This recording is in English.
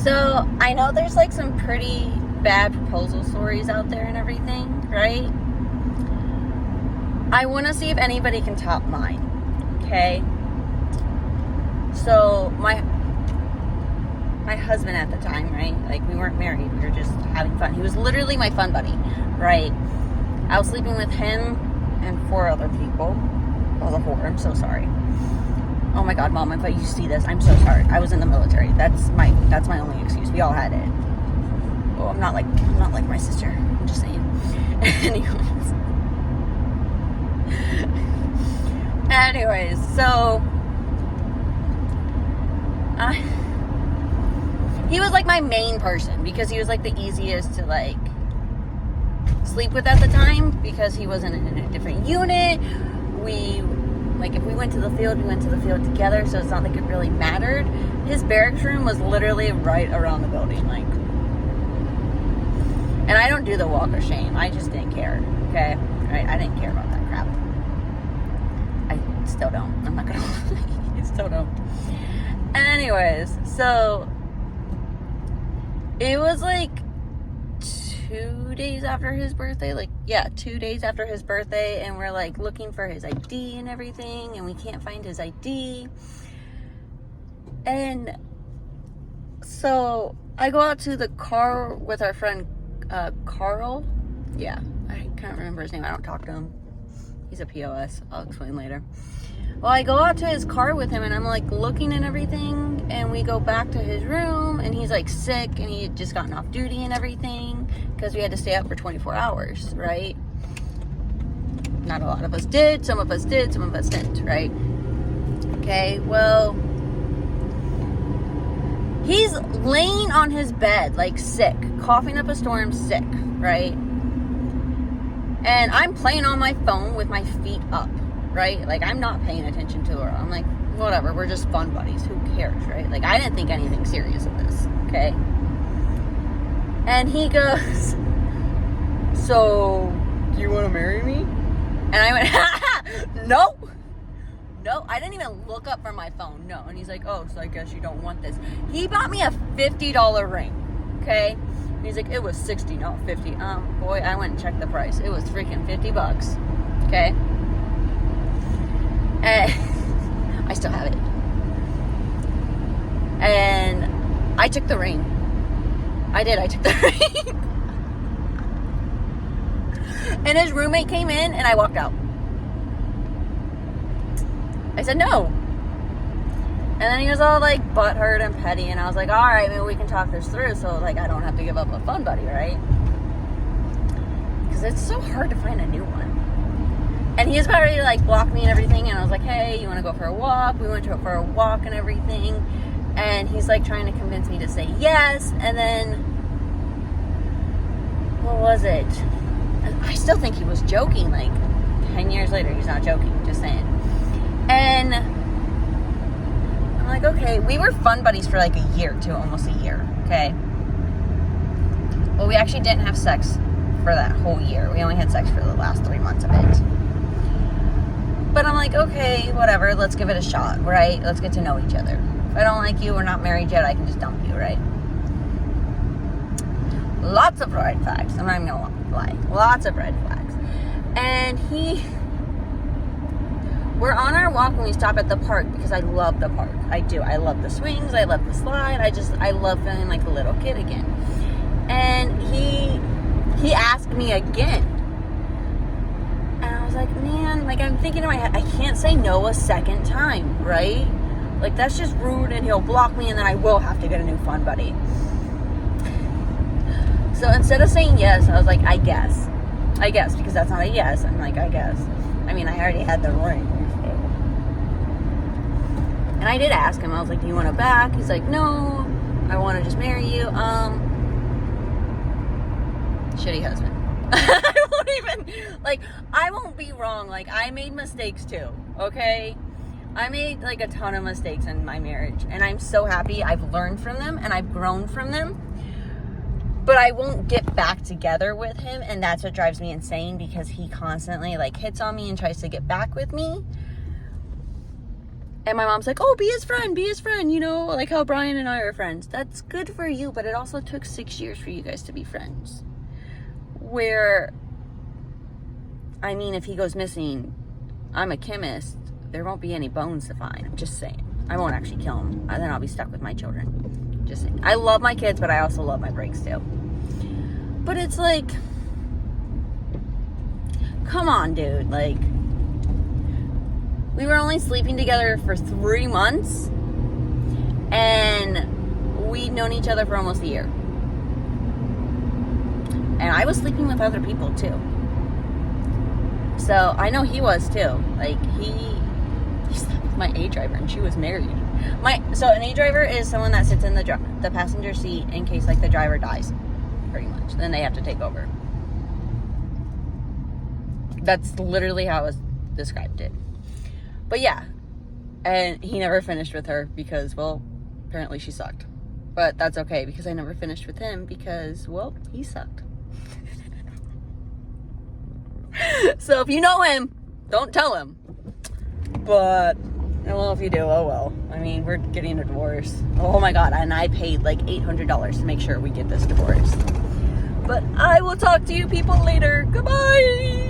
So I know there's like some pretty bad proposal stories out there and everything, right? I want to see if anybody can top mine. Okay. So my husband at the time, right? Like, we weren't married. We were just having fun. He was literally my fun buddy, right? I was sleeping with him and 4 other people. I was a whore. I'm so sorry. Oh my God, Mom, if you see this, I'm so sorry. I was in the military. That's my only excuse. We all had it. Oh, I'm not like my sister. I'm just saying. Anyways, so he was like my main person because he was like the easiest to like sleep with at the time because he wasn't in a different unit. Like, if we went to the field, we went to the field together, so it's not like it really mattered. His barracks room was literally right around the building, like. And I don't do the walk of shame. I just didn't care, okay? Right? I didn't care about that crap. I still don't. I'm not gonna lie. I still don't. Anyways, so it was like 2 days after his birthday, 2 days after his birthday, and we're like looking for his ID and everything, and we can't find his ID. And so I go out to the car with our friend Carl. Yeah, I can't remember his name. I don't talk to him. He's a POS. I'll explain later. Well, I go out to his car with him, and I'm like looking and everything, and we go back to his room, and he's like sick, and he had just gotten off duty and everything because we had to stay up for 24 hours, right? Not a lot of us did. Some of us did. Some of us didn't, right? Okay, well, he's laying on his bed, like sick, coughing up a storm, sick, right? And I'm playing on my phone with my feet up, right? Like, I'm not paying attention to her. I'm like, whatever, we're just fun buddies. Who cares, right? Like, I didn't think anything serious of this, okay? And he goes, so, do you want to marry me? And I went, no, I didn't even look up from my phone, no. And he's like, oh, so I guess you don't want this. He bought me a $50 ring, okay? And he's like, it was 60, not 50. Boy, I went and checked the price. It was freaking $50, okay? And I still have it. And I took the ring. I took the ring. And his roommate came in, and I walked out. I said no. And then he was all like butthurt and petty, and I was like, all right, maybe we can talk this through so like I don't have to give up a fun buddy, right? Because it's so hard to find a new one. And he's about ready to like block me and everything, and I was like, hey, you want to go for a walk? We went for a walk and everything, and he's like trying to convince me to say yes. And then what was it? I still think he was joking. Like 10 years later, he's not joking, just saying. And I'm like, okay, we were fun buddies for like a year too, almost a year, okay? Well, we actually didn't have sex for that whole year. We only had sex for the last 3 months of it. But I'm like, okay, whatever, let's give it a shot, right? Let's get to know each other. If I don't like you, we're not married yet, I can just dump you, right? Lots of red flags. I'm not even gonna lie. Lots of red flags. And we're on our walk and we stop at the park because I love the park. I do. I love the swings. I love the slide. I love feeling like a little kid again. And he asked me again. And I was like, man, like I'm thinking in my head, I can't say no a second time, right? Like that's just rude and he'll block me and then I will have to get a new fun buddy. So instead of saying yes, I was like, I guess, because that's not a yes. I'm like, I guess. I mean, I already had the ring. So. And I did ask him, I was like, do you want it back? He's like, no, I want to just marry you. Shitty husband. I won't be wrong. Like, I made mistakes too, okay? I made like a ton of mistakes in my marriage. And I'm so happy I've learned from them and I've grown from them. But I won't get back together with him, and that's what drives me insane because he constantly like hits on me and tries to get back with me. And my mom's like, oh, be his friend, you know, like how Brian and I are friends. That's good for you, but it also took 6 years for you guys to be friends. Where, I mean, if he goes missing, I'm a chemist, there won't be any bones to find. I'm just saying. I won't actually kill him. Then I'll be stuck with my children. Just saying. I love my kids, but I also love my breaks too. But it's like, come on, dude. Like, we were only sleeping together for 3 months, and we'd known each other for almost a year. And I was sleeping with other people too. So I know he was too. Like, he slept with my A driver, and she was married. So an A driver is someone that sits in the passenger seat in case like the driver dies, pretty much. Then they have to take over. That's literally how it was described it. But yeah, and he never finished with her because, well, apparently she sucked. But that's okay because I never finished with him because, well, he sucked. So if you know him, don't tell him. But, well, if you do, oh well. I mean, we're getting a divorce. Oh my God, and I paid like $800 to make sure we get this divorce. But I will talk to you people later. Goodbye!